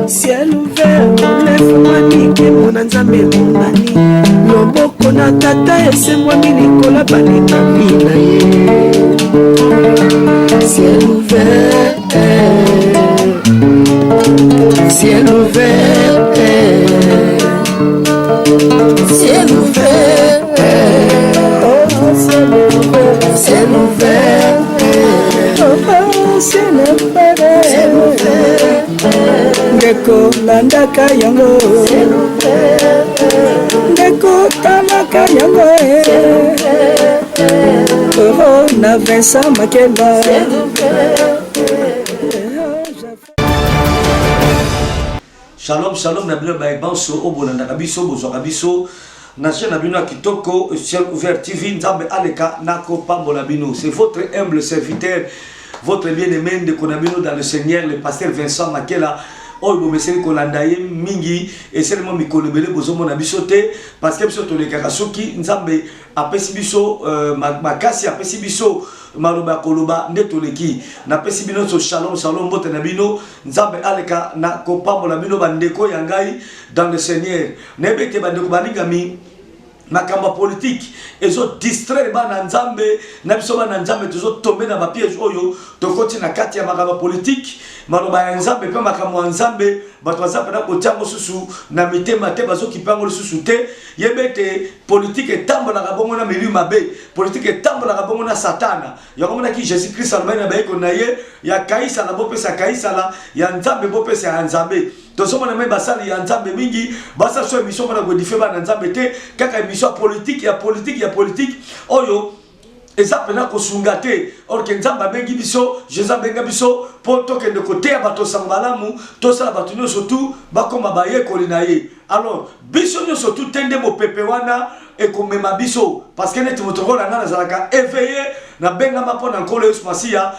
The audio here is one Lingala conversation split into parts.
Ciel ouvert, lève-moi nique mon nzambe monani. Loboko na tata ese-moi milikola balinami na ye. Ciel ouvert, ciel ouvert, ciel ouvert, oh ciel ouvert, ciel ouvert, oh ciel ouvert, ciel ouvert. Ndeko landaka yango, ndeko talaka yango, oh na Vincent Makeba. Shalom, shalom, nabino baebanso, obolanda kabiso, bozo kabiso, nation nabino kitoko, ciel ouvert TV, nzambe aleka, nako pambola bino. C'est votre humble serviteur, votre bien-aimé de Konabino dans le Seigneur, le pasteur Vincent Makela. Oyo bomeseli kolanda ye mingi eselema mikolo bele bozomo na bisote parce que biso to le kakasoki nzambe apesi biso makasi apesi biso maloba koloba nde toleki na pesi bino so shalom shalom bote na bino nzambe aleka na kopambola bino bandeko ya ngai dans le Seigneur nebete bandeko baningami makambo politique ezo distraire bana nzambe na biso bana nzambe tozo tomber na ba piège oyo tokoti na kati ya makambo politique maloba ya nzambe pe makambo ya nzambe bato bazapa na kotiango susu na mitema te bazo kipango susu te yebete politique etambola ka bongo na milieu mabe politique etambola ka bongo na satana ya komona ki Jésus Christ almena ba eko na ye ya kaisa na bopesa kaisa la ya nzambe bopesa ya nzambe tosoma na me basali ya nzambe mingi basa so émission na godifé ba na nzambe te kaka émission politique ya politique oyo eza pena kosunga te or ke nzamba bengi biso Jésus benga biso po toke de côté ya bato sangalamu to sala bato nyo surtout bakoma baye kolina ye alors biso nyo surtout tende mo pepe wana e komema biso parce que net motoko na ngana zalaka éveillé na benga mapona nkolo Yesu Masia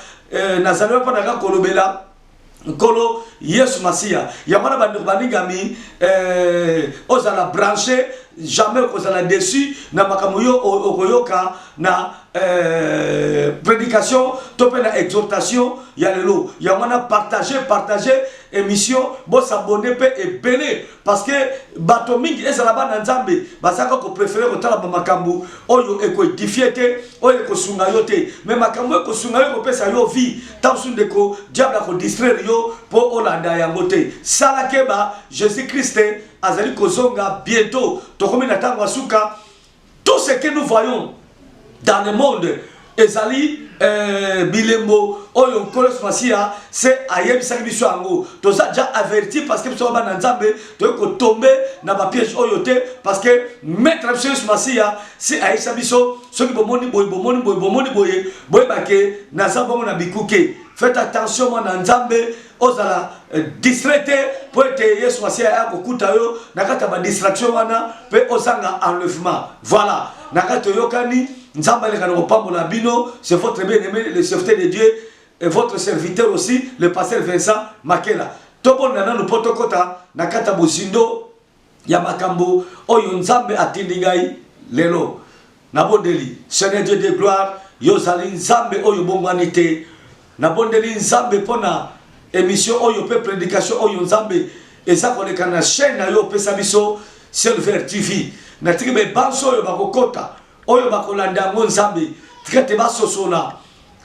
nazalwa pa na kolobela nkolo Yesu Masia ya mwana bandu baningami ozala branché jamais kozala dessus na makamuyo okoyoka na prédication topé na exhortation ya lelo ya mwana partager émission bo s'abonner pe et béné parce que bato mingi ezala bana nzambe basaka ko préférer kotala ba makambu oyo eko édifier te oyo ko sunga yo te mais makambu ko sunga yo ko pesa yo vie tansu ndeko diable ko distraire yo po olanda yango te sala keba Jésus Christ azali kozonga bientôt tokomi na tango asuka tout ce que nous voyons dans le monde ezali bilembo oyo nkolo Masia c'est ayebisaki biso yango toza déjà averti parce que biso bana nzambe toyeko tomber na ba piège oyo te parce que maître biso Masia c'est ayebisa biso soki bomoni boye bake naza bongo na bikuke faites attention mwana nzambe ozala distraité pour être Yesu Masia ya kokuta yo nakata ba distraction wana pe ozanga enlèvement voilà nakata yokani nzamba le kana pambola bino c'est votre bien-aimé le serviteur de Dieu et votre serviteur aussi le pasteur Vincent Makela tobo nana no potokota nakata bosindo ya makambo oyo nzambe atindi ngai lelo nabondeli Seigneur Dieu de gloire yo zali nzambe oyo bongwani te nabondeli nzambe pona émission oyo pe prédication oyo nzambe eza koleka na chaîne na yo pesa biso Silver TV na tikibe banso oyo bakokota oyo bakolanda ngo nzambe tikate basosola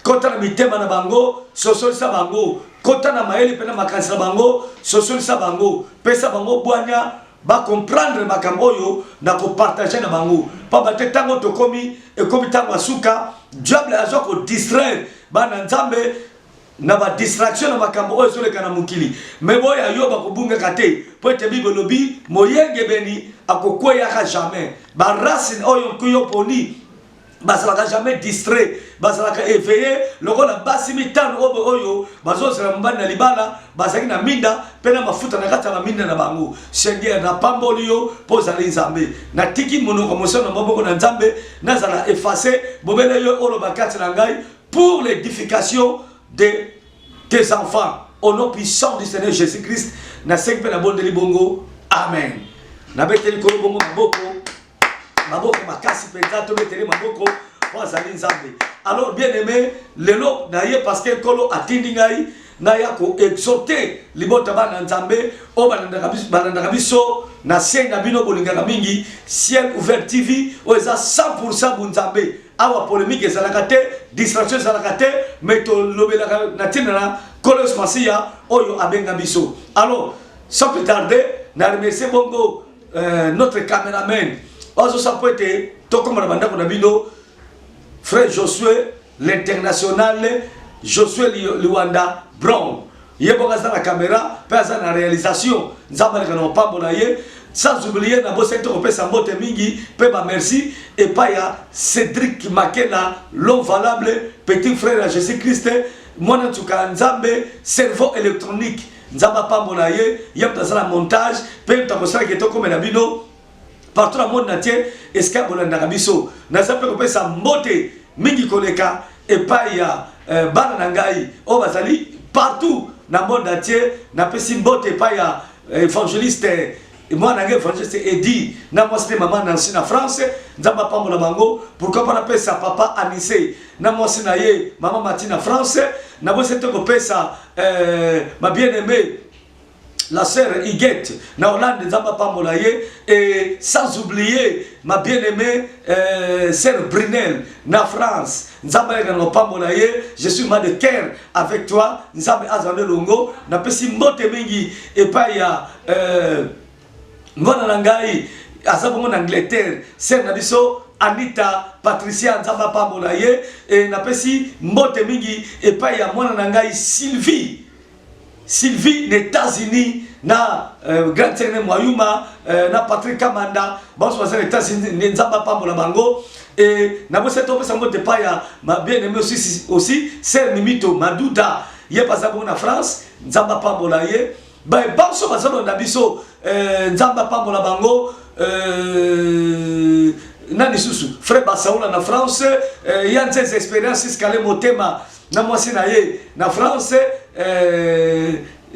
kota na mitema na bango sosolisa bango kota na maeli pena makanisi na bango sosolisa bango pesa bango bwanya ba comprendre makambo oyo na ko partager na bango pa bate tango tokomi ekomi tango asuka diable azo ko distraire bana nzambe na ba distraction na makambo oyo soleka na mukili mais boya yo ba kobunga kate po ete bible lobi moyenge beni akokweya ka jamais ba racine oyo kuyo poni basalaka jamais distrait basalaka éveillé lokola basi mitano oyo bazosala mbani na libala bazaki na minda pena mafuta na kata na minda na bango Seigneur na pamboli yo pozali nzambe na tiki monoko mosono maboko na nzambe nazala effacer bobele yo olo bakati na ngai pour l'édification de tes enfants au nom puissant du Seigneur Jésus-Christ na sekpe na bonde libongo amen na beteli ko bongo maboko makasi penza to beteli maboko kwa zali nzambe Alors bien aimé, lelo naye parce que kolo atindi ngai naya ko exhorter libota bana nzambe o banandaka biso na sen na bino bolingaka mingi Ciel Ouvert TV o eza 100% bunzambe awa polémique ezalaka te distraction ezalaka te mais to lobelaka na tina na kolos masia oyo abenga biso. Alors sans plus tarder na remercier bongo notre caméraman ozo sapoete tokomana bandako na bino frère Josué l'international Josué Liwanda Brown yeboka za la caméra pesa na réalisation nzamba kana pambo na ye sans oublier na bosse to pesa mbote mingi pe ba merci et pas ya Cédric Makena l'homme valable petit frère à Jésus-Christ mwana tuka nzambe cerveau électronique nzamba pambo na ye yemta za la montage pe mtakosala ke to comme na bino partout dans le monde entier esca bolanda biso na zape ko pesa mbote mingi koleka et pas ya bana nangai o bazali partout dans le monde entier na pesi mbote pas ya évangéliste moi nangai évangéliste Eddie na moi c'est maman Nancy na France nzamba pambola bango pourquoi pas na pesa papa Anissé na moi c'est na ye maman Martine na France na moi c'est ko pesa ma bien-aimée la sœur Iguette na Hollande nzamba pambola ye et sans oublier ma bien-aimée sœur Brunel na France nzamba ngano pambola ye je suis mal de cœur avec toi nzamba azane longo na pesi mbote mingi et pas ya ngona nangai azabongo na Angleterre sœur na biso Anita Patricia nzamba pambola ye et na pesi mbote mingi et pas ya mwana nangai Sylvie des États-Unis na Grand Seigneur Moyuma na Patrick Kamanda bon les États-Unis nzamba pambola bango et na bosse to pesa mbote pa ya ma bien-aimé aussi Sœur Mimito Madouda ye pasa bon na France nzamba pambola ye ba banso bazalo na biso nzamba pambola bango nani susu frère Basaoula na France ya nzeze expérience kale motema na mwasi na ye na France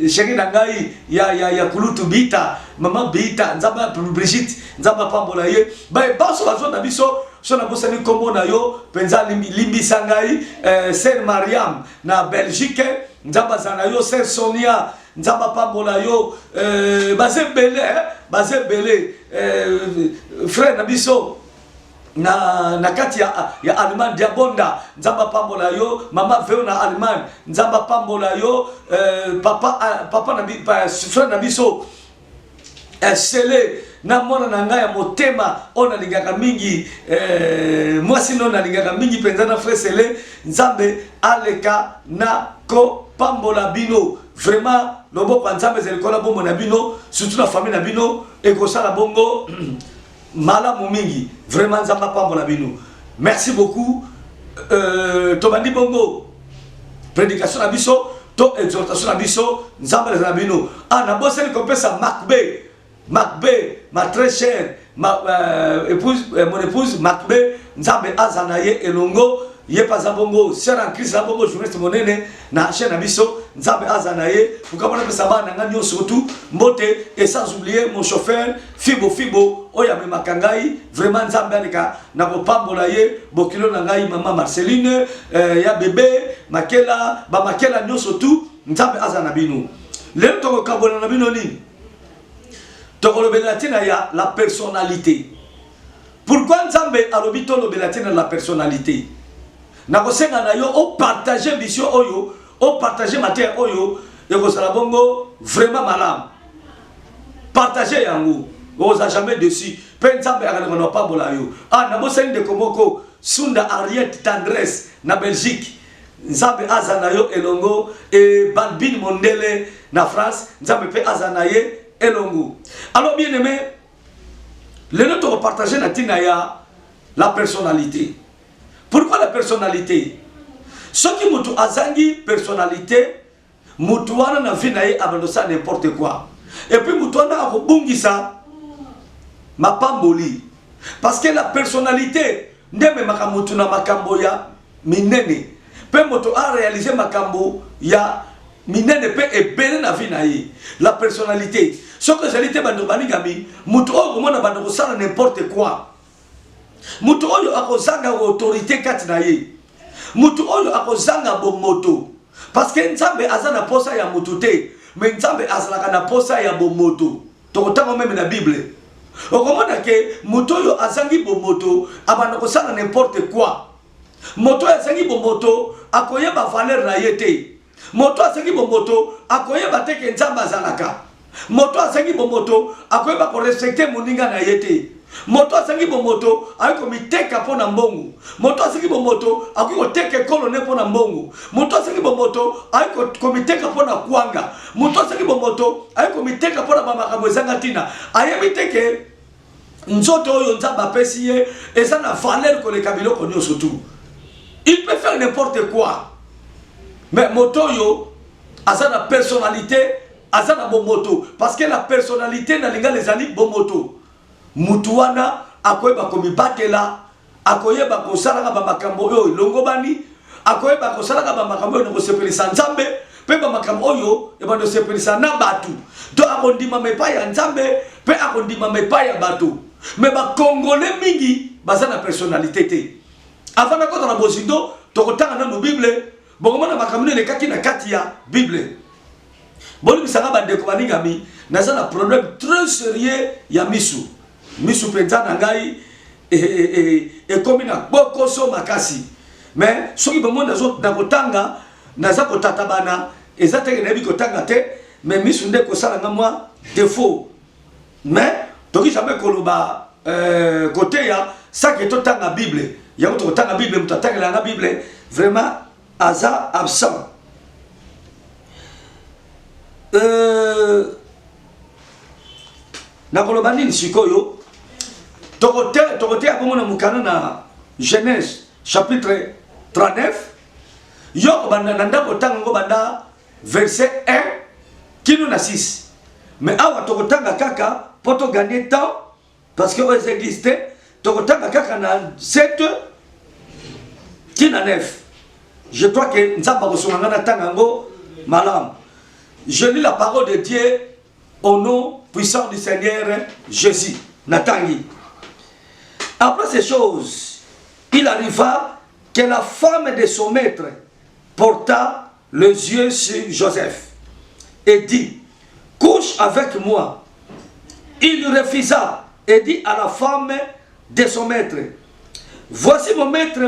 chéri nangai ya kulutu bita maman bita nzamba Brigitte nzamba pambola ye ba baso bazo na biso so na bosani kombo na yo penza limbi sangai Sœur Mariam na Belgique nzamba zana yo Sœur Sonia nzamba pambola yo bazebele frère na biso na kati ya Allemagne Diabonda nzamba pambola yo mama veo na Allemagne nzamba pambola yo papa na frère na biso sele na mwana na ngai ya motema ona lingaka mingi mwasi no na lingaka mingi penza na frère sele nzambe aleka na ko pambola bino vraiment loboko nzambe zelikola bombo na bino surtout la famille na bino ekosala bongo malamu mingi vraiment nzamba pambola bino merci beaucoup tobandi bongo prédication na biso to exhortation na biso nzamba na bino na boseli kopesa Macbé ma très chère mon épouse Macbé nzambe azanaye elongo ye pas bongo sœur en Christ bongo journaliste monene na chaîne na biso nzambe azanaye ukabona pesa bana nganyo surtout mbote et sans oublier mon chauffeur Fibo oya me makangai vraiment nzambe alika na kopambola ye bokilo na ngai mama Marceline ya bébé makela nyo surtout nzambe azana bino lelo to kabona na bino ni to ko lobelatina ya la personnalité. Pourquoi nzambe alobito lobelatina la personnalité? Na kosenga na yo o partager mission oyo o partager matière oyo yoko sala bongo vraiment malade partager yango oza jamais dessus pe nzambe akana pas bola yo na bosenga de komoko Sunda Ariette Tendresse na Belgique nzambe azana yo elongo et Balbine Mondele na France nzambe pe azana ye elongo. Alors bien aimé les notes partager na tina ya la personnalité. Pourquoi la personnalité? Ce qui mutu azangi personnalité, mutu wana na vie na ye abandosa n'importe quoi. Et puis mutu wana akobungisa mapamboli. Parce que la personnalité ndeme makamutu na makambo ya minene. Pe mutu a réalisé makambo ya minene pe ebele na vie na ye. La personnalité. Ce que j'allais bando banigami, mutu oyo mona bando kosala n'importe quoi. Mutu oyo akozanga autorité kati na ye. mutu oyo akozanga bomoto parce que nzambe aza na posa ya mutu te mais nzambe azalaka na posa ya bomoto tokotanga même na Bible okomona ke mutu oyo azangi bomoto abanda kosala n'importe quoi moto azangi bomoto akoyeba valeur na ye te moto azangi bomoto akoyeba te ke nzambe azalaka moto azangi bomoto akoyeba ko respecter moninga na ye te moto azangi bomoto ayiko miteka pona mbongo moto azangi bomoto akiko teke kolone pona mbongo moto azangi bomoto ayiko komiteka pona kwanga moto azangi bomoto ayiko miteka pona makambo ezanga tina ayebi teke nzoto oyo nzambe apesi ye eza na valeur koleka biloko nyonso tu. Il peut faire n'importe quoi mais moto yo asa na personnalité asa na bomoto parce que la personnalité na linga les ali bomoto mutuana akoyeba komibatela akoyeba kosalaka ba makambo oyo longobani akoyeba kosalaka ba makambo oyo kosepelisa nzambe pe ba makambo oyo eba no sepelisa na batu do akondima mepa ya nzambe pe akondima mepa ya batu mais ba congolais mingi baza na personnalité te avant na kota na bozindo tokotanga na no Bible bongoma na makambo ne kaki na kati ya Bible boli bisanga bande ko baningami naza na problème très sérieux ya misu penza na ngai e komi na bokoso makasi mais soki bomona zo na kotanga naza kotatabana eza te na bi kotanga te mais misu nde ko sala nga moi défaut mais toki jamais koloba côté ya ça que totanga Bible ya ko totanga Bible mutatanga la Bible vraiment aza absent na koloba nini sikoyo tokote abomona mukana na Genèse chapitre 39 yo banda nanda kotanga ngo banda verset 1 kino na 6 mais awa tokotanga kaka poto gagner temps parce que eux existent tokotanga kaka na 7 kina 9 je crois que nzamba kosonga na tanga ngo malam. Je lis la parole de Dieu au nom puissant du Seigneur Jésus. Natangi. Après ces choses, il arriva que la femme de son maître porta les yeux sur Joseph et dit, couche avec moi. Il lui refusa et dit à la femme de son maître, voici mon maître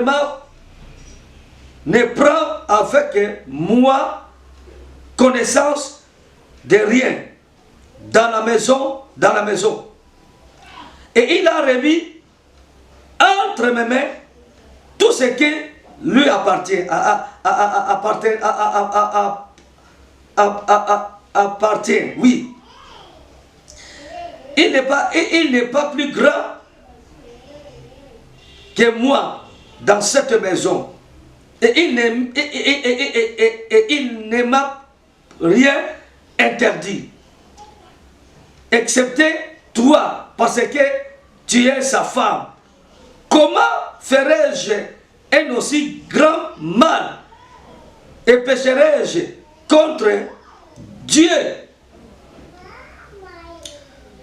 ne prend avec moi connaissance de rien dans la maison. Et il a remis entre mes mains tout ce qui lui appartient. Appartient, oui. Il n'est pas plus grand que moi dans cette maison. Et il ne m'a rien interdit, excepté toi, parce que tu es sa femme. Comment ferais-je un aussi grand mal et pécherais-je contre Dieu?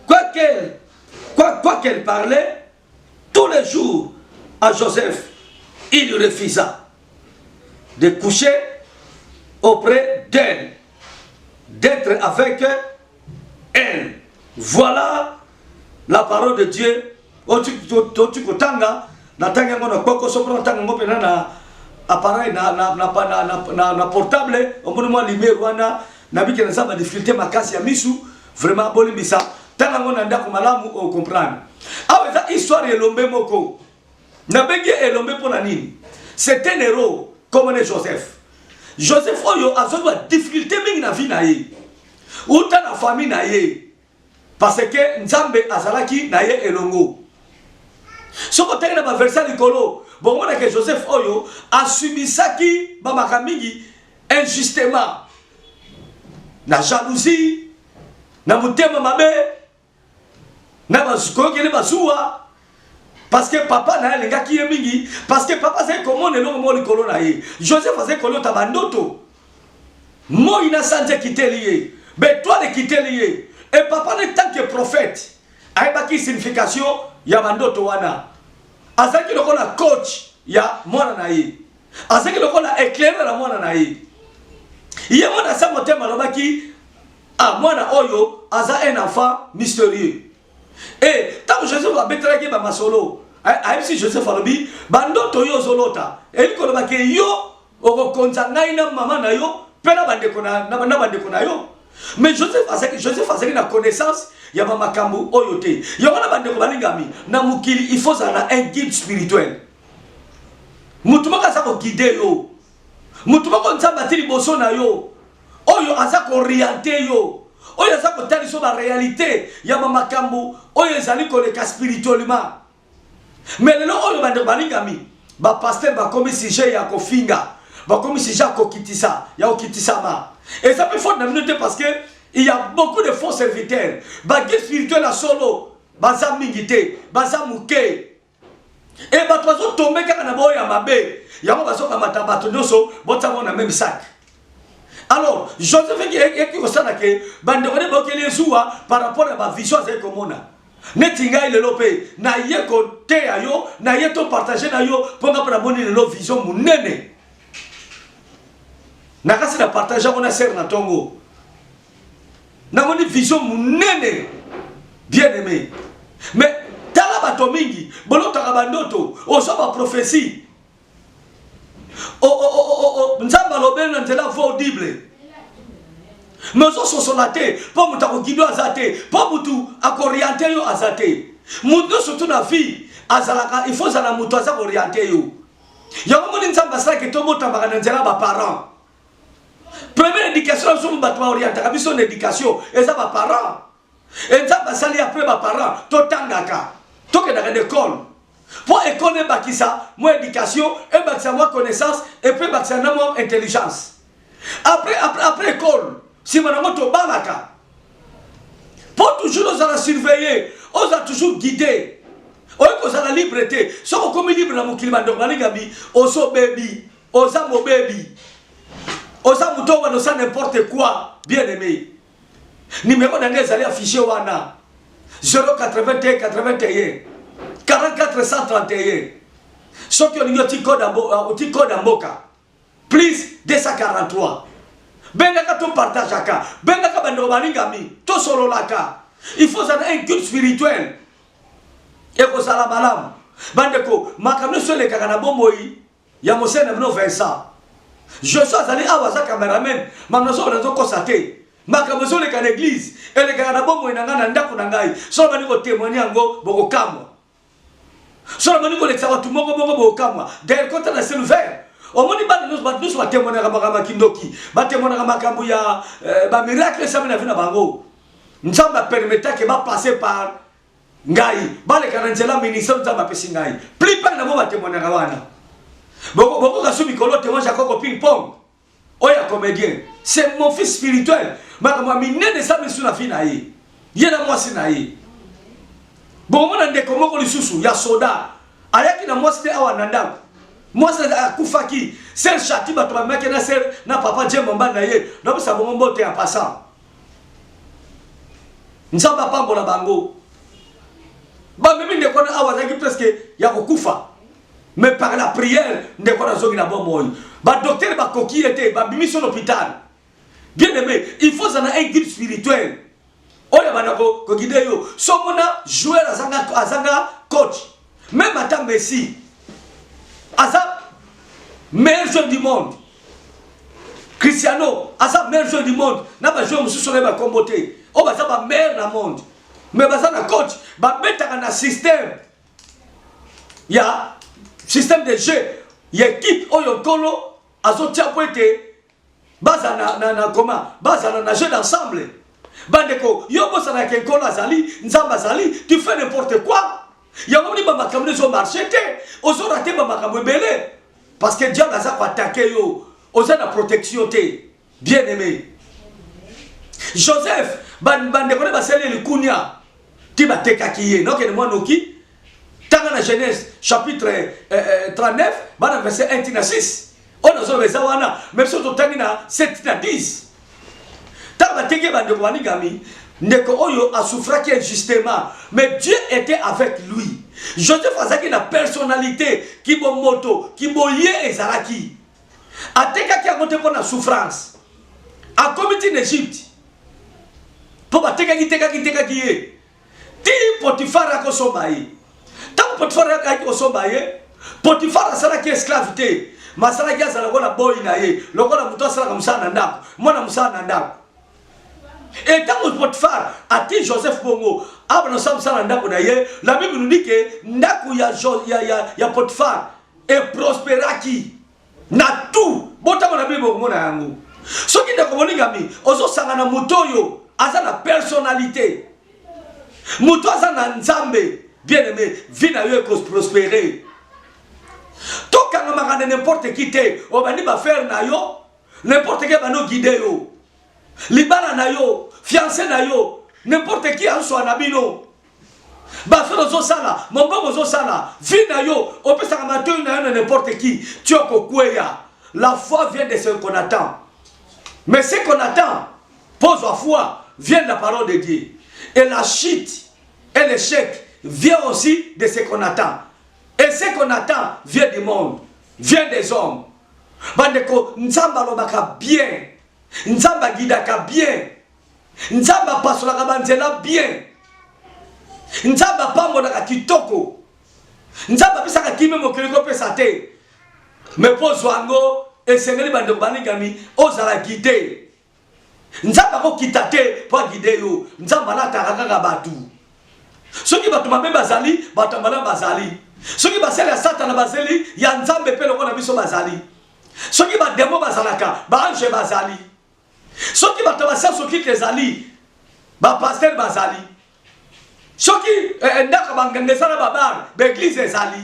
Quoi qu'elle parlait, tous les jours à Joseph, il refusa de coucher auprès d'elle, d'être avec elle. Voilà la parole de Dieu. Tu kotanga na tanga ngona koko sopra tanga ngope na appareil na portable omboni mwa limero wana na biki na saba difficulté makasi ya misu vraiment bolimisa tanga ngona ndako malamu o comprendre. Ah eza histoire elombe moko. Na bengi elombe pona nini? C'est un héros comme Joseph. Joseph oyo azwa difficulté mingi na vie na ye. Uta na famille na ye. Parce que Nzambe azalaki na ye elongo. Soko tenge na ba verset likolo, bon on a que Joseph oyo asubisaki ba makamigi injustement. Na jalousie, na mutema mabe, na basuko kele basuwa. Parce que papa na lenga ki mingi, parce que papa c'est comment ne longo mo likolo na ye. Joseph faisait kolo tabandoto. Mo ina sanje kitelié. Mais toi de kitelié. Et papa ne tant que prophète. Aibaki signification ya bandoto wana. Azaki lokola coach ya mwana na ye. azaki lokola éclairer la mwana na ye ye mwana sa motema lobaki ah mwana oyo aza un enfant mystérieux et tant que Joseph abetelaki ba masolo ayebisi Joseph alobi bandoto yo ozolota eliko lobaki yo okokonza ngai na mama na yo mpe na bandeko na yo. Mais Joseph azaki na connaissance ya ba makambo oyo te yango na bandeko balingami na mukili il faut avoir un guide spirituel. Mutu moko aza koguide yo, mutu moko nzambe ati liboso na yo oyo aza kooriente yo, oyo aza kotalisa ba réalité ya ba makambo oyo ezali koleka spirituellement. Mais lelo oyo bandeko balingami ba pasteur bakomi sujet ya kofinga, bakomi sujet ya kokitisa ya okitisama. Et ça peut faire une parce que il y a beaucoup de faux serviteurs. Bagay spirituel à solo, baza mingité, baza mouké. Et batozo tomber quand on a boya mabe. Yango bazo kamata bato nyoso, botamo na même sac. Alors, Joseph qui constate que bande on est bokele zuwa par rapport à ma vision c'est comme on a. Netinga ile lopé, na yeko te ayo, na yeto partager na yo pour na boni le vision munene. Nakasi na partager on a ser na tongo. Na moni vision munene bien aimé. Mais tala bato mingi, bolo takabandoto, osoba prophétie. Nzamba lobena nzela vo audible. Mais oso solate, po mutako gido azate, po mutu akorienter yo azate. Mutu surtout na vie, azalaka, il faut zala mutu azako orienter yo. Yango moni nzamba sala ke tomo tambaka nzela ba parents. Première éducation, nous sommes orientés à son éducation, et ça va parents. Et ça va salir après ma parents, tout tangaka, tout que dans l'école. Pour école, et ça, moi éducation, et ça moi connaissance, et puis ça moi intelligence. Après école, si mon amour to balaka, pour toujours nous allons surveiller, on a toujours guidé, on a la liberté. Si on comme libre dans mon climat, donc on so baby, on a mon baby. Osa mutoba no sa n'importe quoi, bien aimé. Numéro d'année allez afficher wana 081 81 44 131. Ceux qui ont eu code en boka. Plus 243. Benga to partage aka. Benga ka bando balingami. To solo laka. Il faut avoir un culte spirituel. Et ko sala malam. Bandeko makamno sole kaka na bomoi ya mosene no Vincent. Je suis allé à Waza cameraman, mais nous avons constaté. Ma camozo les cas l'église, et les gars d'abord, moi, n'a pas d'angaï. Seulement, nous témoignons en go, bokamo. Seulement, nous connaissons tout le monde, bokamo. D'ailleurs, quand on a c'est ouvert, au moins, nous sommes témoignés à Makakindoki, témoignés à Makambuya, miracle, ça m'a vu à Bango. Nous sommes permettre que va passer par Ngai, les Karanzela, ministre de ma Pessingaï. Plus pas d'avoir témoigné à Wana. Beaucoup de Mikolo témoigne Jacob ping-pong. Oya comédien. C'est mon fils spirituel. Mais moi, je ne sais pas si je suis là. Il y a moi si naïe. Bon, moi, je comment on sous il y a soda. Ayaki na moi c'était awananda. Moi c'est Kufaki. C'est chati ba to mec na ser na papa Dieu mon banaye. Donc ça bon bote en passant. Nzamba pambo na bango. Ba mimi ne kona awazaki presque ya kokufa. Mais par la prière, ne pas na bon moyen. Ba docteur ba coquille était ba bimi sur l'hôpital. Bien aimé, il faut un guide spirituel. Oya banako ko guide yo. Somona joueur azanga coach. Même à Messi. Aza meilleur joueur du monde. Cristiano, Aza meilleur joueur du monde. Na ba joueur musu sur ba comboté. O ba za ba meilleur du monde. Mais ba za na coach, ba betaka na système. Ya système de jeu, il y a équipe oyo kolo azotia poete baza na comment baza na jeu d'ensemble. Bandeko yo bossa na kenkolo azali nzamba azali tu fais n'importe quoi. Ya ngomni ba makambo zo marché te ozo raté ba makambo belé parce que diable a pas attaqué yo oza na protection te bien aimé. Joseph bandeko ba sele le kunya ti ba tekakiye no ke moi noki. Dans la Genèse, chapitre 39, verset 1 à 6. On a besoin de même si on a 7 à 10. Dans la Tegé, Neko Oyo a souffert injustement, mais Dieu était avec lui. Joseph azaki na personnalité qui bon moto qui boye ezalaki atekaki yango te mpona souffrance akomiti na Égypte mpo batekaki ye ti Potifar akosomba ye ntango Potifar akaki kosomba ye Potifar asalaki esclave te masalaki azala lokola boyi na ye lokola moto asalaka mosala na ndako mwana mosala na ndako et ntango Potifar ati Joseph bongo abana osala mosala na ndako na ye la Bible nous dit que ndako ya Potifar eprosperaki na tout botama na Bible komona yango soki ndako molingami ozosanga na moto oyo aza na personnalité moto aza na nzambe bien aimé vie na yo prospérer tokanga makande n'importe qui te obandi ba faire na yo n'importe qui bano guider yo libala na yo fiancé na yo n'importe qui en soit na bino ba faire ozo sala mongo ozo sala vie na yo opesa matin na yo n'importe qui tu okokweya la foi vient de ce qu'on attend mais ce qu'on attend pose la foi vient de la parole de Dieu et la chute et l'échec vient aussi de ce qu'on attend. Et ce qu'on attend vient du monde, vient des hommes. Bandeko, nzamba lobaka bien, nzamba guidaka bien, nzamba pasolaka banzela bien, nzamba pambolaka kitoko, nzamba pisaka kimi mokeliko pesa te. Mais pozo yango esengeli bandeko baningami ozala guider. Nzamba ko kitate po guider yo, nzamba lataka kaka batu. Soki batu mabe bazali, batu mbala bazali. Soki baseli ya satana bazali, ya nzambe pe loko na biso bazali. Soki ba demo bazalaka, ba ange bazali. Soki batu basel soki kezali, ba pasteur bazali. Soki ndaka bangangezana babar, ba église ezali.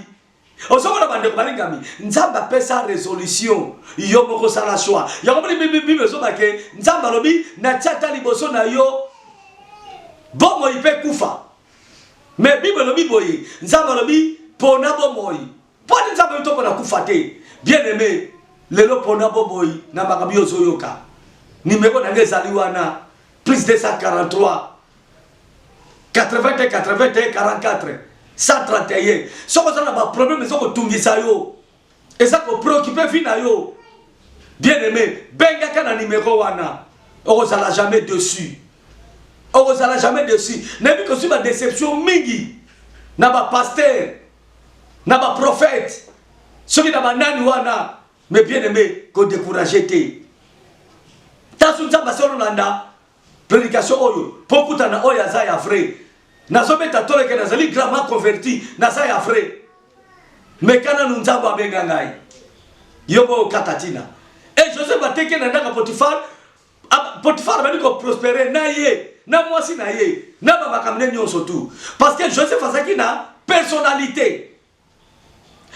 Osoko bandeko balingami, nzamba pesa résolution, yo moko sala choix. Ya komoni bibi so bake, nzamba lobi na tata liboso na yo bomo ipe kufa. Mais Bible lobi boye, nzamba lobi pona bomoy. Pona nzamba to pona kufa te. Bien aimé, lelo pona bomoy na makambi ozoyoka. Numéro na ngezali wana plus 243 81 81 44 131. Soko ça na ba problème soko tungisa yo. Et ça ko préoccuper fina yo. Bien aimé, benga kana numéro wana. On ça jamais dessus. On ne sera jamais dessus. N'a vu que sur ma déception mingi. N'a pas pasteur. N'a pas prophète. Ceux qui n'ont pas nani wana. Mais bien aimé, qu'on découragé te. T'as souvent passé au Landa. Prédication oyo. Beaucoup t'en oya zaya frère. N'a pas ta tole que n'a pas grammaire converti. N'a zaya frère. Mais quand on nous a pas bengangai. Yobo katatina. Et Joseph a teke n'a pas Potifar. Potifar va dire qu'on prospérer naïe. Na moi si naïe, na ba makamne nyon surtout. Parce que Joseph azaki na personnalité.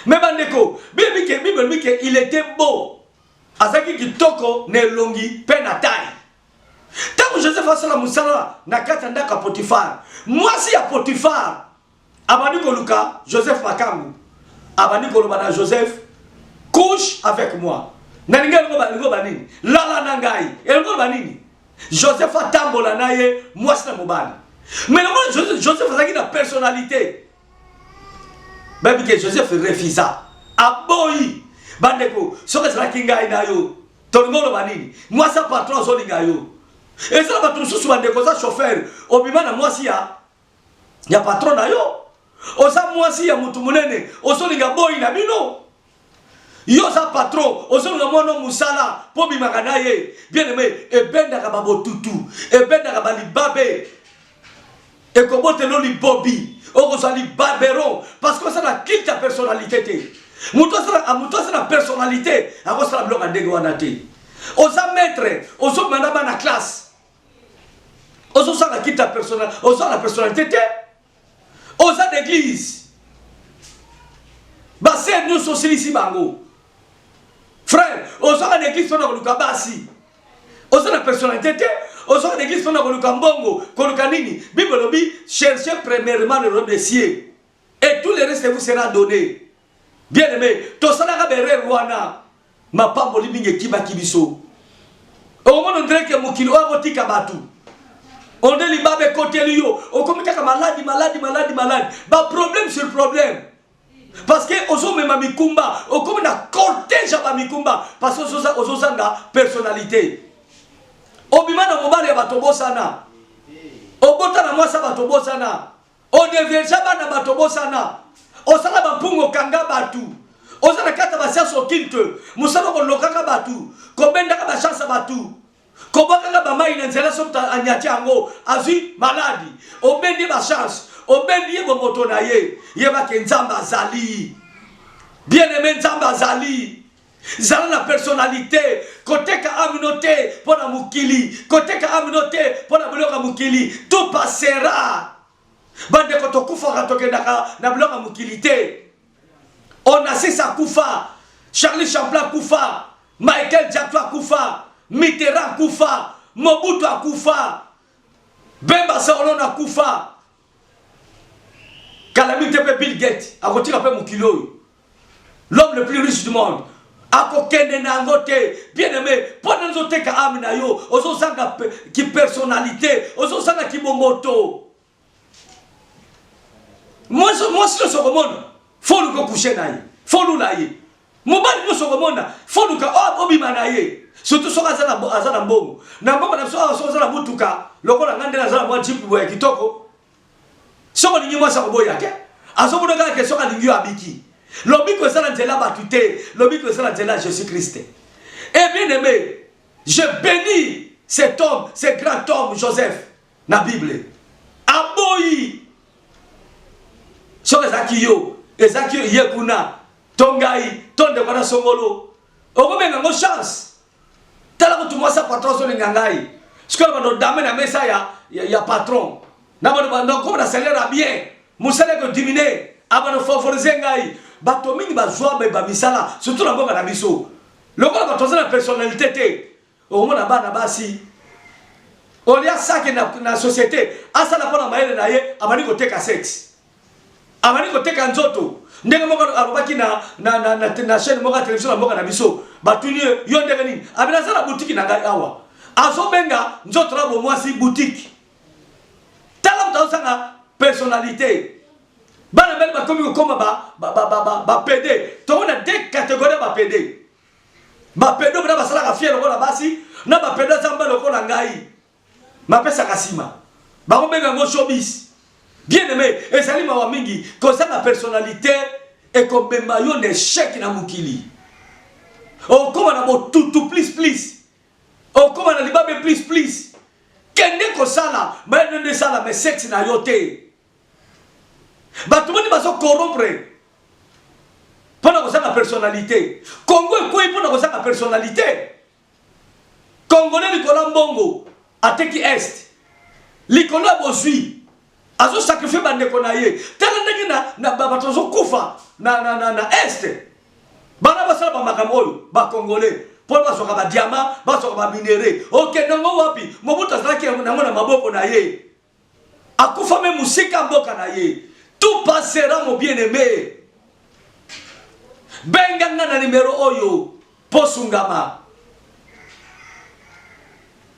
Mais bandeko, Bible dit qu'il était beau. Azaki kitoko ne longi pe na taille. Tant que Joseph a sala musala na katanda ka Potifar. Moi si ya Potifar, abani ko Luka, Joseph makambu. Abani ko lobana Joseph, couche avec moi. Na ngo banini? Lala nangai. Elgo banini? Joseph a tambola naye, moi c'est mobile. Mais le Joseph a une personnalité. Même que Joseph refusa. Aboyi. Bandeko, ce que c'est la kinga inayo. Tongolo banini. Moi ça patron zolinga yo. Et ça va tout sous bandeko ça chauffeur. Obimana moi si ya patron na yo. Osa moi si ya mutu munene. Osolinga boy na bino. Yo sa patron, ozolinga mono musala, po bimaka naye. Bien aimé, e benda ka babo tutu, e benda ka bali babe. E kobote no li bobi, oko sa li baberon, parce que ça na quitte ta personnalité te. Muto sa na personnalité, ako sa la bloka ndenge wana te. Oza maître, ozo manda ba na classe. Ozo sa na quitte ta personnalité, ozo la personnalité te. Oza d'église. Ba c'est nous socialiste bango. Frère, aux gens d'église sont dans le kabasi. Aux gens de personnalité, aux gens d'église sont dans le kambongo, kolukanini. Bible lobi, cherchez premièrement le royaume des cieux. Et tout le reste vous sera donné. Bien aimé, to salaka bere wana. Ma pambo libinge kiba kibiso. Au moment où on dirait que mokilo a roti kabatu. On dit libabe côté liyo. On comme kaka maladie. Ba problème sur problème. Parce que ozo mema mikumba, o comme na cortège ba mikumba parce que ozo sanga personnalité. Obima na mobali ya batobosana. Obota na mwasa batobosana. O deverja bana batobosana. Osala bapungo kanga batu. Osala kata ba science occulte. Musala ko lokaka batu. Kobenda ka ba chance batu. Kobaka ka ba mai na nzela somta anyati ango azui maladi. Obendi ba chance. Obendi ye bomoto na ye. Ye ba ke nzamba zali. Bien-aimé nzamba zali. Zala la personnalité. Côté ka aminote pour la mukili. Côté ka aminote pour la bloka mukili. Tout passera. Bande koto kufa katoke na bloka mukilité. On a sa kufa. Charlie Chaplin kufa. Michael Jackson kufa. Mitterrand kufa. Mobutu kufa. Bemba Saolona kufa. Calamité pe Bill Gates. A retire peu mukilo. L'homme le plus riche du monde. Akokende na ngote. Bien aimé. Pendant nous te ka amina yo. Ozo sanga ki personnalité. Ozo sanga ki momoto. Moi si le sokomona. Faut nous coucher na ye. Faut nous la ye. Mobali no sokomona. Faut nous ka obima na ye. Surtout so azana mbongo. Na mbongo na so azana butuka. Lokola ngande na azana mwa jipu boya kitoko. Soko ningi mwa sakoboya ke. Azo mudoga ke soka ningi abiki. L'obiko est là nzela batute, l'obiko est là nzela Jésus-Christ. Et bien aimé, je bénis cet homme, ce grand homme Joseph, na Bible. Aboyi. So Ezakiyo yekuna, tongai, tonde kwa songolo. Okomenga ngo chance. Tala ko tumwa sa patron so ngangai. Sikola bando dame na mesa ya patron. Na bando ko na salaire bien. Musale ko diminuer, abano favoriser ngai. Bato mingi bazwa ba misala surtout na bonga na biso lokola bato za na personnalité te o mona bana basi on ya sake na société asala pona maele na ye amani ko teka sex amani ko teka nzoto ndenge moko arobaki na chaîne moko télévision na bonga na biso batuni yo ndenge nini abina za na boutique na ngai awa azo benga nzoto na bo mwasi boutique tala mtausa personnalité. Bana bel ba komi koma ba PD. To on a deux catégories ba PD. Ba PD ba sala ka fier lokola basi, na ba PD zamba lokola ngai. Ma pesa kasima. Ba ko benga ngo showbiz. Bien aimé, et salima wa mingi, ko sa na personnalité et ko bemba yo d'échec na mukili. O koma na bo tout please. O koma na libabe please. Kende ko sala, ba ndende sala mais sexe na yote. Batumani baso corrompre pendant que ça la personnalité. Congo est quoi pendant que ça la personnalité. Congolais Nicolas Mbongo ateki est. Nicolas Bozui azo sacrifier bande konaye. Tala ndenge na batozo kufa na est. Bana basala ba makamoyo ba congolais. Pour basoka ba diamant, basoka ba minerai. OK ndongo wapi? Mobutu azaki na mona maboko na ye. Akufa me musika mboka na ye. Tout passera mon bien-aimé. Benganga na numéro oyo posungama.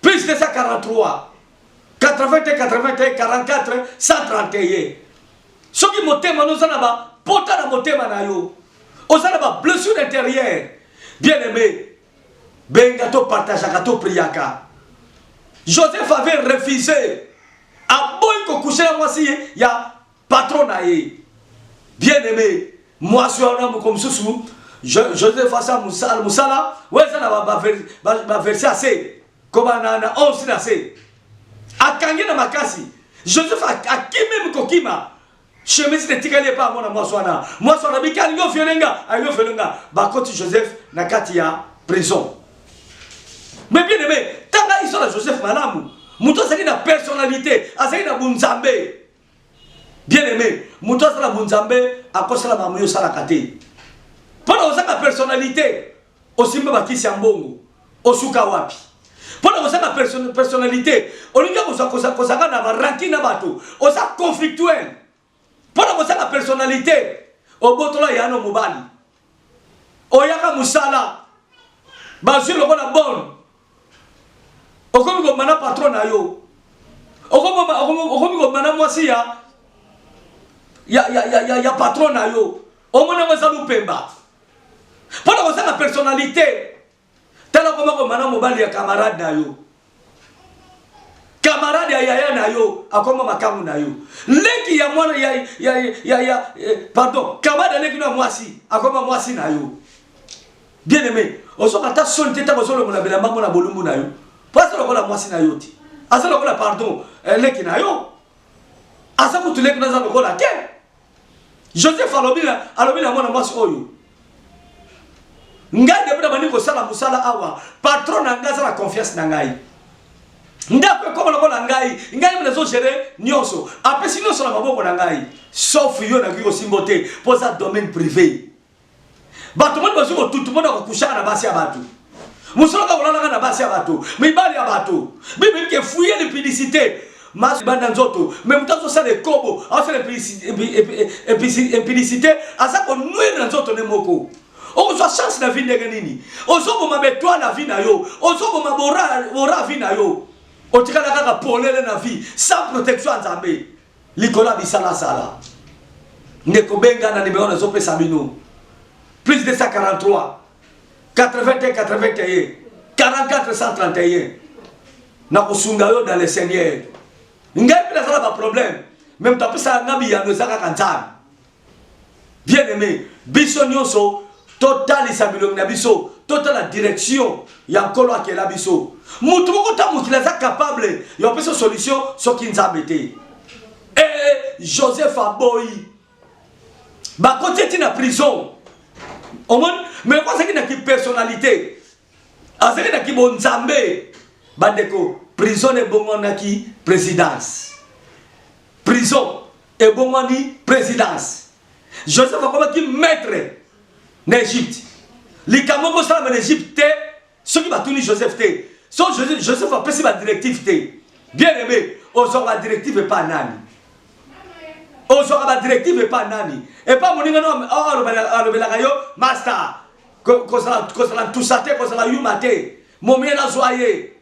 Plus de 143 81 44 131. Soki motema nous ba pota na motema na yo. Osana ba blessure intérieure. Bien-aimé. Benga to partage to priaka. Joseph avait refusé. A boy ko coucher moi si ya patron naé. Bien aimé, moi je suis un homme comme Soussou. Joseph face à Moussala, ouais ça va verser assez. Comme na 11 na assez. Akange na makasi. Joseph a qui même kokima. Chemise ne tikale pas moi soana bikali ngo fiolenga, ayo fiolenga. Ba koti Joseph na kati ya prison. Mais bien aimé, tanga isola Joseph malamu. Muto saki na personnalité, azaki na bunzambe. Bien aimé, muto sala bunzambe akosala mamuyo sala kate. Pendant osaka personnalité, osimba bakisi ambongo, osuka wapi. Pendant osaka personnalité, olinga kosaka na ranking na bato, osaka conflictuel. Pendant osaka personnalité, obotola yano mobali. Oyaka musala. Bazu lokona bon. Okomi ko mana patron na yo. okomi mana mwasi ya patron na yo omona waza lupemba pona ko sanga personnalité tala ko mana mobali ya camarade na yo camarade ya yaya na yo akoma makamu na yo leki ya mwana pardon camarade leki na mwasi akoma mwasi na yo bien aimé osoka ta sonte ta bosolo mona belamba mona bolumbu na yo parce que la mwasi na yo ti asa lokola pardon leki na yo asa kutu leki na za lokola ke Joseph alobina mwana mwasi oyo ngai debuna bani ko sala musala awa patron na ngaza la confiance na ngai ndako ko lokola ngai mna zo gérer nyonso apesi nyonso na maboko na ngai sauf yo na kiko simbote pour ça domaine privé bato mo bazo tutu mo na kushana na basi ya batu musolo ka ulala na basi ya batu mibali ya batu bibi ke fouiller les publicités mas banda nzoto mais mutazo sa le kobo asa le publicité asa ko nuire na nzoto ne moko ozo chance na vie ndenge nini ozo bo mabetwa na vie na yo ozo bo mabora vie na yo otikala kaka polele na vie sans protection nzambe likola bisala sala ndeko benga na numéro na zopesa bino plus de 143 81 81 44 131 na kusunga yo dans le Seigneur ngai pela sala ba problème même tapisa ngabi ya nozaka kanzana bien aimé biso nyonso total isabilong na biso total la direction ya nkolo akela biso mutu moko ta mutu la capable yo pesa solution soki nzambe te Joseph Aboyi ba côté ti na prison omon mais quoi ça qui na ki personnalité azali na ki bonzambe bandeko prison e bongona ki présidence prison e bongoni présidence Joseph akoma ki maître en Égypte. Les Camerounais sont en Égypte, ceux qui battent Joseph T. Joseph a passé la directive T. Bien aimé, aujourd'hui la directive n'est pas nani. Aujourd'hui la directive n'est pas nani. Et pas mon nom, master. Kosala tout ça, kosala yumate. Momie na zoye.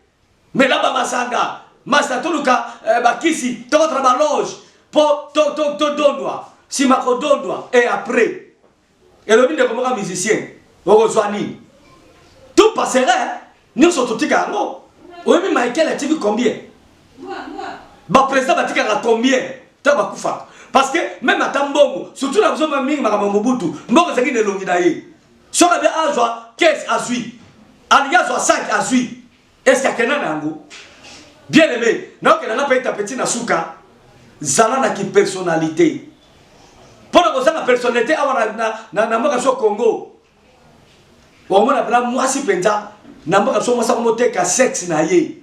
Mais là, masanga. Master, tout le cas, bakisi, tout votre loge. Pour to dondoa. Si ma dondoa. Et après. Et le ministre comme un musicien, tout passerait, nous sommes tous les gars. Oui, mais Michael a-t-il vu combien? Le président a combien? Parce que même à Tambongo, surtout la zone de Mobutu, Mbongo Zaki ne l'ont dit. Si on avait un jour 15 à 8, Alias 5 à 8, est-ce qu'il y a quelqu'un dans bien aimé, non, qu'il n'a pas été petit na souka, Zala n'a qu'une personnalité. Pour la personnalité na mboka so Congo omona bla mwasi penza na mboka so mwasa komote ka sexe na ye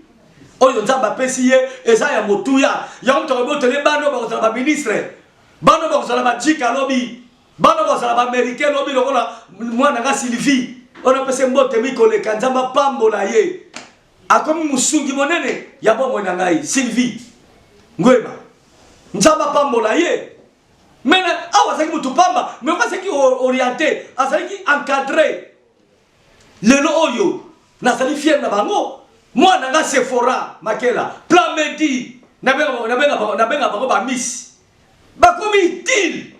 oyo nzamba pesi ye eza ya motuya ya mto ko botele bano ba ko ba ministre bano ba ko ba jika lobby bano ba ko ba américain lobby lokola mwana nga Sylvie ona pese mbote mikole kanzamba pambo na ye akomi musungi monene ya bomo na ngai Sylvie ngwema nzamba pambo na ye. Mais awa saki mutu pamba mais kwa saki orienté asaki encadré lelo oyo na sali fier na bango moi na nga Sephora makela plan medi na benga bango ba miss ba komi utile.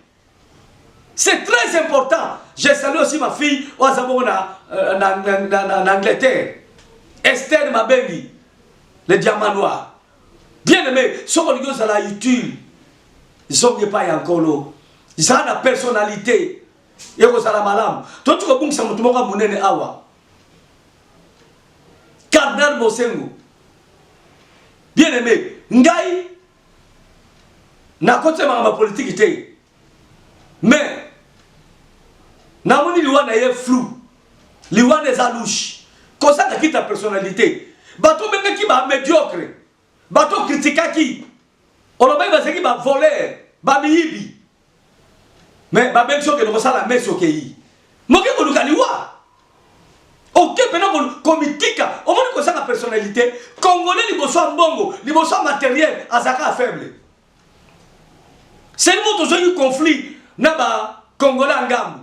C'est très important. J'ai salué aussi ma fille Oazabo en Angleterre, Esther Mabengi, le diamant noir. Bien aimé, ce qu'on dit à la utile. Ils sont pas encore. Ils ont la personnalité. Ils ont la malam. Toi tu comprends que ça m'a monné awa. Cardinal Bosengo. Bien aimé, ngai na côté ma politique était. Mais na moni liwana ye flou. Liwana est alouche. Comme ça qui ta personnalité. Bato benga ki ba médiocre. Bato critica qui. On a même qui va voler, va miibi. Mais va même chose que nous ça la messe au pays. Moke ko lukaliwa. OK, pendant komitika, au moins que ça la personnalité, congolais liboso mbongo, liboso matériel, azaka faible. C'est nous toujours eu conflit na ba congolais ngambu.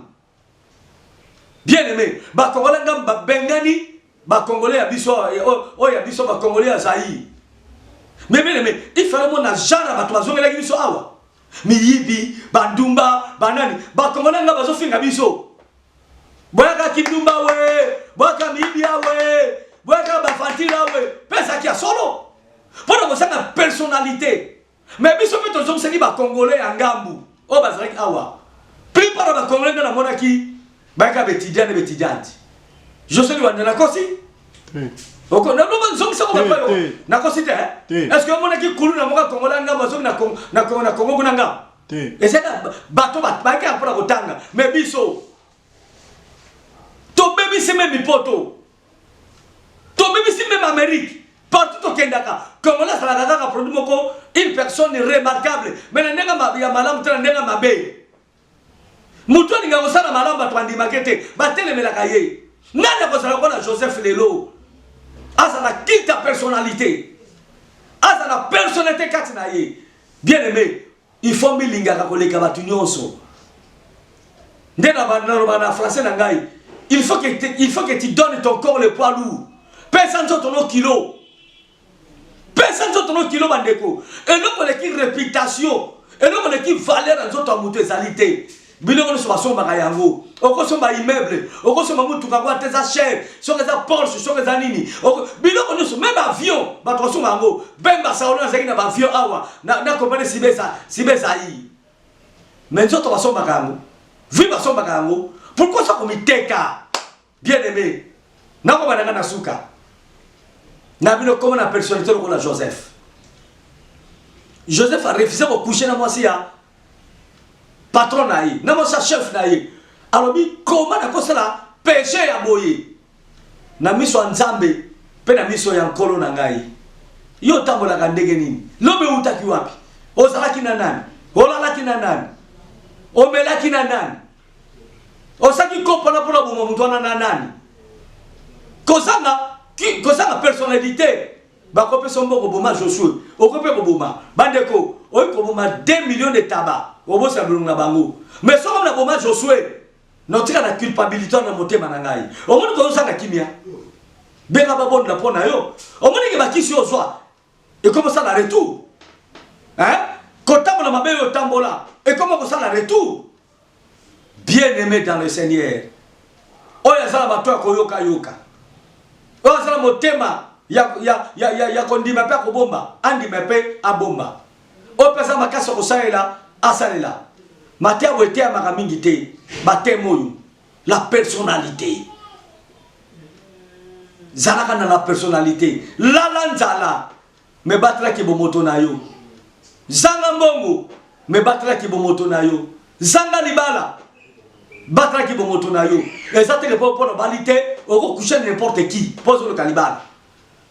Bien aimé, ba congolais ngambu ba bengani, ba congolais ya biso ya biso ba congolais ya Zaïre. Mais il fallait mon genre à toi zonga la biso awa. Miyibi, bandumba, banani, ba kongona nga bazo finga biso. Boyaka kindumba we, boyaka miyibi we, boyaka bafantira we, pesa qui a solo. Pour que ça une personnalité. Mais biso pe to zonga ba congolais en gambu. O bazaki awa. Plus par ba congolais na monaki, ba betidiane et betidiante. Je sais lui na kosi. Ok, non, non, non, ça va pas. Est-ce que mon équipe coule na moka congolais nga bazo na Congo kunanga? Et c'est bateau ba ka pour kotanga. Mais biso. To baby c'est même poto. To baby c'est même Amérique. Partout au Kendaka. Congolais ça la produit moko une personne remarquable. Mais na nenga ya malamu tena nenga mabe. Mutu ninga kosala malamu ba twandi makete. Ba telemela kaye. Nana kosala kona Joseph Lelo. Azana quitte ta personnalité. Azana personnalité katinaye. Bien aimé, il faut milinga kakoleka batu nyonso. Ndena bana français na ngai. Il faut que tu donnes ton corps le poids lourd. Personne ne ton kilo. Personne ne ton kilo bandeko. Et l'autre qui réputation. Et l'autre qui valeur dans notre mutualité. Biloko so basomba kayango okosomba immeuble okosomba mutu kakwa teza cher soka za Porsche soka za nini biloko nyonso même avion bato basomba yango bemba saona zaki na avion awa na compagnie sibeza yi mais nzoto basomba kango vi basomba kango pourquoi ça komiteka bien aimé nako bananga na suka na bino comme na personnalité lokola Joseph a refusé de coucher na mwasi ya patron naïe, n'a pas chef naïe. Alors comment na kosala péché ya boye. Na miso nzambe, pe na miso ya nkolo na ngai. Yo tambola ka ndenge nini? Lobe utaki wapi? Ozalaki na nani? Olalaki na nani? Omelaki na nani? Osaki kopana pona bomo mutu na nani? Kozanga personnalité. Bakope sombo boma Josué. Okope boma. Bandeko, oy ko boma 2 millions de tabac. Obosa bulunga bango. Mais so comme na boma Josué, notika na culpabilité na motema na ngai. Omoni ko sanga kimia. Benga babon la pona yo. Omoni ke bakisi ozwa. Et comment ça la retour? Hein? Kotambo na mabe yo tambola. Et comment ça la retour? Bien aimé dans le Seigneur. Oya sala batwa ko yoka yoka. Oya sala motema ya kondima pe ko bomba, andi mepe abomba. O pesa makasa ko saela asalela. Matia wete amaka mingi te, batemoyo. La personnalité. Zalaka na la personnalité. La lanzala me batra ki bomoto na yo. Zanga mbongo me batra ki bomoto na yo. Zanga libala batra ki bomoto na yo. Ezate le pour na balite, oko coucher n'importe qui. Pose le calibala.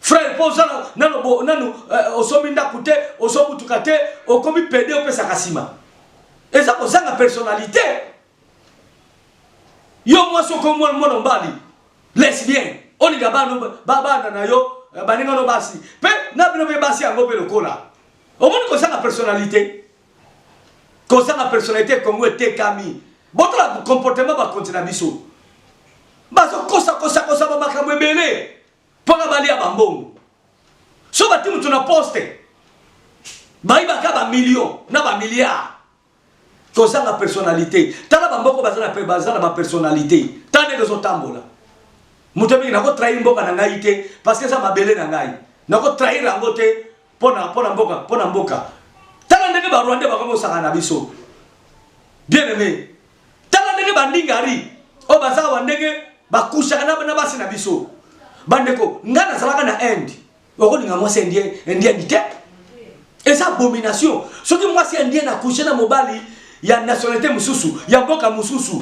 Frère, pose nanu osominda kute, osobutukate, okomi pede opesa kasima. Et ça pose la personnalité. Yo moi soko moi mbali. Lesbien. Oni gabano baba na yo, baninga no basi. Pe na bino be basi yango pe lokola. Omoni ko la personnalité. Ko la personnalité comme était kami. Votre comportement va continuer biso. Baso kosa ba makambo ebele. Pona bali ya bambongo. So batimu tuna poste. Baiba ka ba million, na ba milliard. Kosa la personnalité. Tala bamboko bazana ba personnalité. Tane de zotambola. Mutebi na ko trahir mboka na ngai te parce que ça mabele na ngai. Na ko trahir yango te pona mboka. Tala ndenge ba Rwanda ba komo saka na biso. Bien aimé. Tala ndenge ba ndingari. O baza wa ndenge ba kusha na basi na biso. Bandeko, ngana salaka na end. Oko ninga mwasi indien dite. Et ça abomination. Ce qui mwasi indien na couché na mobali ya nationalité mususu, ya mboka mususu.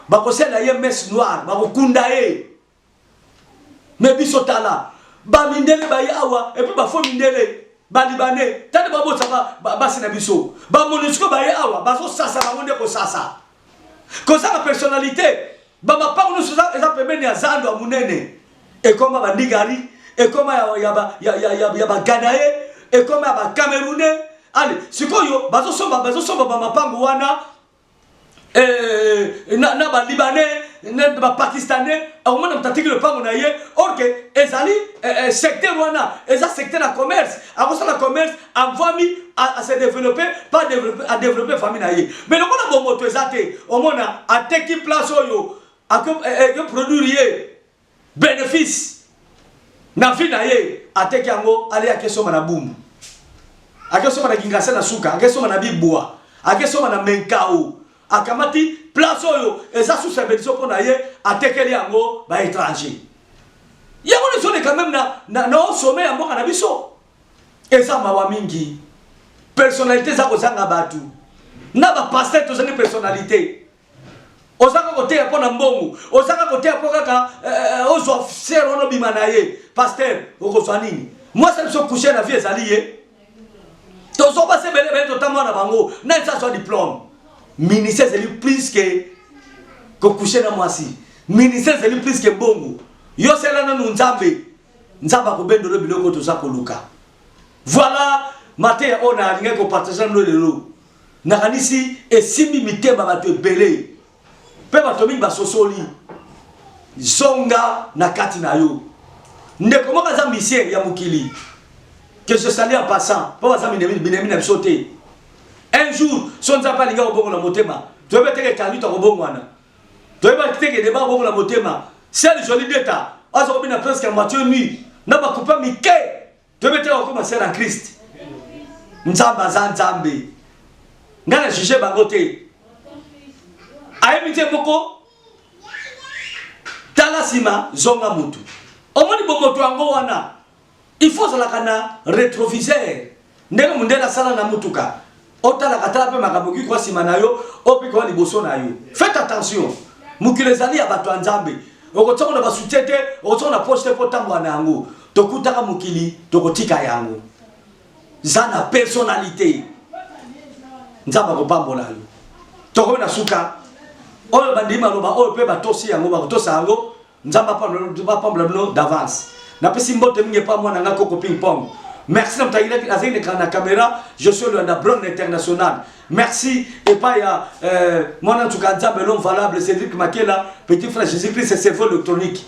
Bakosela ye messe noire, bakokunda ye. Mais biso tala, ba mindele ba yawa et puis ba fo mindele, ba libanais, tande ba botaka basi na biso. Ba monusco ba yawa, ba so sasa ba monde ko sasa. Ko ça la personnalité, ba ma pa nous ça eza pembeni ya zando ya munene. Et comme ba ndigari, et comme ya ba Ganae, et comme ba Camerounais. Allez, sikoyo bazo somba ba mapango wana na ba libanais ne ba pakistanais au moins mtatiki le pango na ye or que ezali secteur wana eza secteur na commerce avant ça la commerce envoie à se développer pas développer à développer famille na ye mais le kona bon moto ezate au mona ateki place oyo que produire bénéfice na vie na ye ateki yango ali akesoma na bumbu akesoma na kingasa na suka akesoma na bibwa akesoma na menkao akamati place oyo eza sous subvention pour na ye atekeli yango ba étranger yango ne sont quand même na au sommet ya mboka na biso eza mawa mingi personnalité za kozanga batu na ba pasteur to zani personnalité ozaka kote ya pona mbongo ozaka kote ya pokaka ozo officier ono bimana ye pasteur okozwa nini moi ça me so coucher na vie ezali ye to so passer bele to tamwa na bango na ça soit diplôme ministère c'est plus que coucher na moi si ministère c'est plus que mbongo yo sela na nzambe nzamba ko bendo lo biloko to za koluka voilà matin on a rien ko partager no lelo na kanisi esimi mitema bato ebele pe bato mingi basosoli zonga na kati na yo ndeko moka za mission ya mukili que je salue en passant pour ça binemi na sauter un jour son nzamba linga obongo na motema to ebe teke kali to obongo wana to ebe teke deba obongo na motema c'est joli deta azo bina presque moitié nuit na ba couper mike to ebe teke ko masera en Christ nzamba za nzambe ngana juger bangote ayemite moko talasima zonga mutu omoni bomoto yango wana il faut ça la kana rétroviseur ndenge mundela sala na mutuka otala katala pe makaboki kwa sima na yo opi kwa liboso na yo faites attention mukilezali ya bato nzambe okotoko na basutete okotoko na poste po tambwa na yango tokutaka mukili tokotika yango zana personnalité nzamba ko pambola yo toko na suka oyo bandima loba oyo pe batosi yango bakotosa yango nzamba pa pambola no d'avance na pesi mbote mingi pa mwana ngako ko ping pong. Merci na mtagira azine kana caméra je suis le Ndabron international. Merci et pas ya mwana tukanza belon valable Cédric Makela petit frère Jésus-Christ c'est cerveau électronique.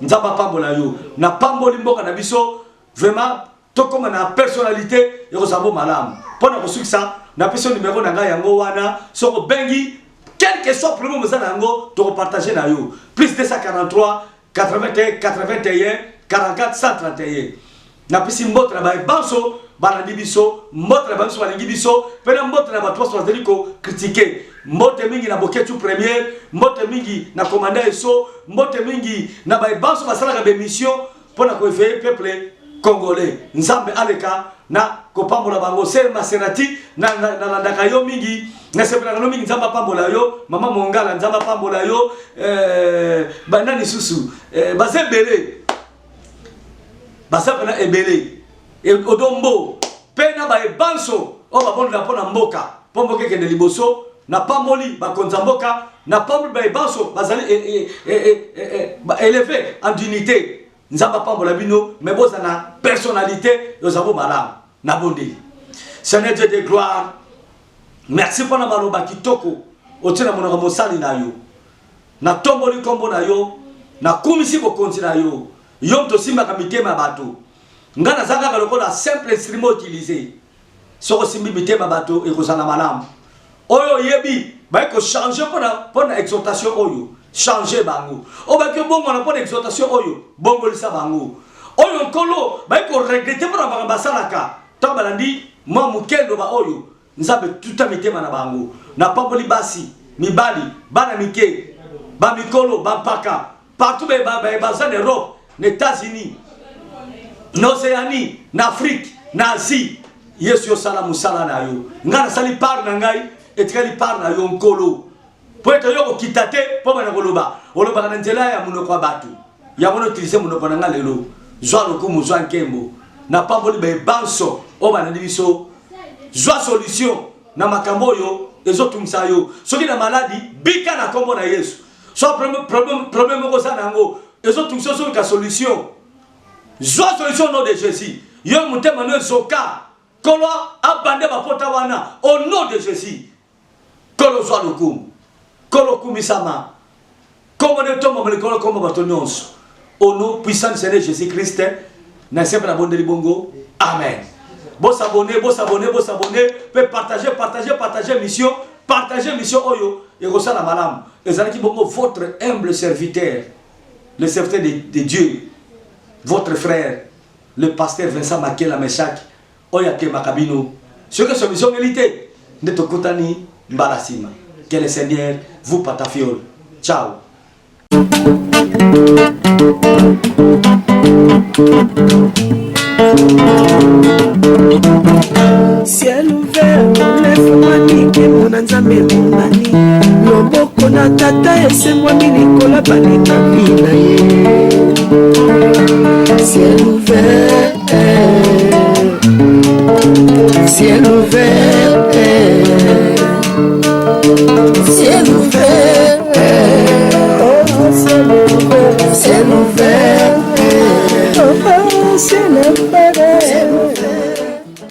Nzamba pambola yo na pamboli mboka na biso vraiment to comme na personnalité et osabo malam. Pona ko ça na pesi numéro na nga yango wana soko bengi quel que soit problème mo za nango to partager na yo plus 243 81 81 44 131 na pisi mbote na ba banso balandi biso mbote na banso balingi biso pena mbote na bato so zeliko critiquer mbote mingi na boketu première mbote mingi na commandant eso mbote mingi na ba banso basala ka mission pona ko éveiller peuple congolais nzambe aleka na ko pambola bango sel maserati na landaka yo mingi na sepela no mingi nzamba pambola yo mama mongala nzamba pambola yo banani susu bazebele basapena ebele e odombo pena ba ebanso o ba bonda pona mboka pombo keke de liboso na pamboli ba konzamboka na pamboli ba ebanso bazali ba élevé en dignité nzamba pambola bino mais boza na personnalité yo zabo malam na bondi Seigneur Dieu de gloire merci pour na maloba kitoko otina monaka mosali na yo na tomboli kombo na yo na kumisi bokonzi na yo yom to simba kamitema bato ngana zanga kalokola simple instrument utilisé soko simbi mitema bato e kozana malamu oyo yebi ba ko changer pour na exhortation oyo changer bango o ba ke bongo na pour exhortation oyo bongo lisa bango oyo nkolo ba ko regretter pour ba basalaka to balandi mo mukendo ba oyo nzabe tuta mitema na bango na pamboli basi mibali bana mike ba mikolo ba paka partout ba za Europe les États-Unis, l'Océanie, l'Afrique, l'Asie, Yesu salamu sala na yo. Ngana sali par na ngai etkali par na yo nkolo. Po eto yo kitate po bana koloba. Oloba na nzela ya munoko batu. Ya mono utiliser munoko na ngalelo. Zwa lokumu zwa nkembo. Na pamboli be banso o bana biso. Zwa solution na makambo yo ezotumisa yo. Soki na maladi bika na kombo na Yesu. So problème ko sana ngo les autres sont la solution. Zoa solution au nom de Jésus. Yo mutema no zoka. Kolo abande ba potawana au nom de Jésus. Kolo zoa lokum. Kolo kumisama. Comme on est tombé dans l'école, comme on va au nom puissant du Seigneur Jésus-Christ, n'a-t-il pas la bonne de l'Ibongo? Amen. Bon s'abonner, partager mission, Oyo, et Rosa la Malam. Les amis qui votre humble serviteur, le serviteur de Dieu, votre frère, le pasteur Vincent Makela Meshak, Oyake Makabino. Ce que cette mission mérite, ne te contani Mbarasima. Que le Seigneur vous patafiole. Ciao. Ciel ouvert, lève-moi nique mon anzambe monani. Loboko na tata ese moi milikola balinga mina ye. Ciel ouvert.